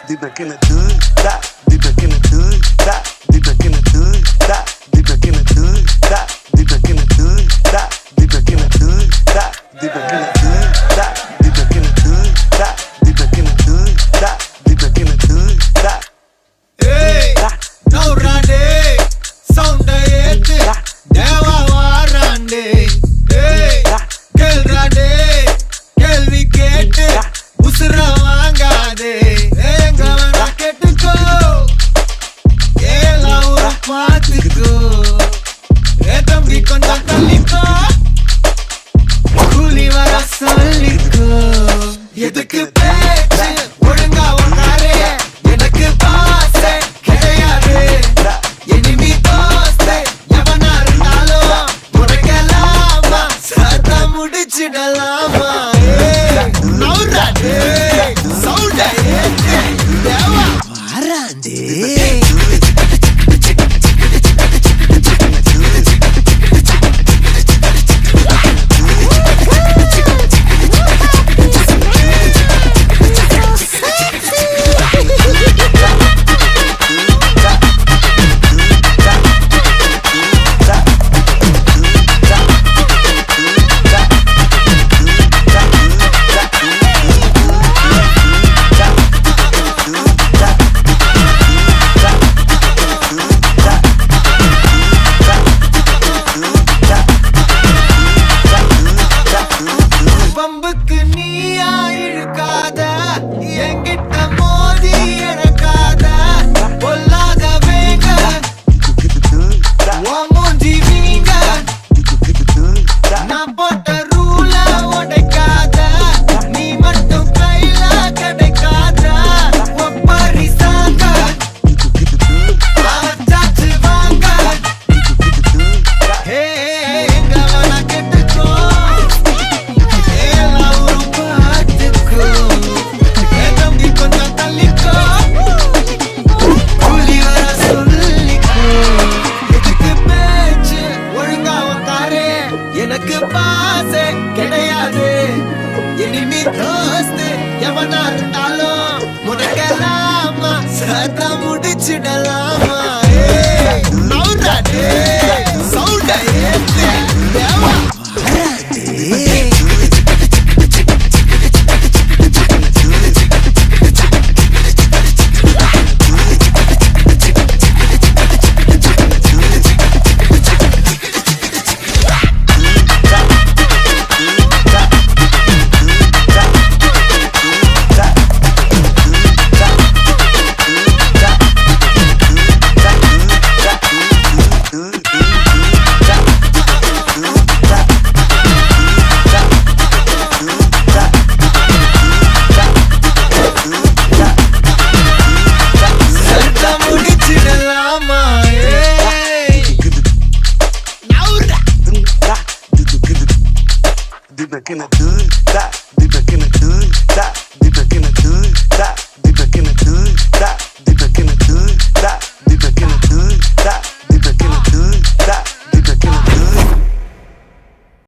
Deep back in the hood, stop. Deep back in the hood, stop. Deep back in the hood, stop. Deep back in the hood, stop. Deep back in the hood, stop. Deep back in the hood, stop. Deep back in the hood, stop. Deep back in the hood, stop. Deep back in the hood, stop. Deep back in the hood, stop. Hey, no rande, sound ayete, deva warande. Hey, kel rande, kelvi kete, usra vaangade. Enga vana ketuko, ela ura paatiko. Thambi konjam talliko, kuli vara solliko. Edukku pechu olunga vakare, enakku paase kedaiyadu. Enemy doste yavana irundhalum mudakalama, satha mudichidalama. Naurande sound ayete deva varande. பம்புக்கு நீயா இழுக்காத, என்கிட்ட மோதி எனக்காத. பொல்லாத வேங்க உன் மூஞ்சி வீங்க, நான் போட்ட ரூல உடைக்காத. நீ மட்டும் கையில கிடைக்காத, ஒப்பாரி சாங்க சாச்சு வாங்க. ஹே எங்க வேணா கெட்டுக்கோ, எனக்கு பாசே கிடையாது. இனிமே தோஸ்து எவனா இருந்தாலும் முடக்கலாமா, சத்தா முடிச்சிடலாமா.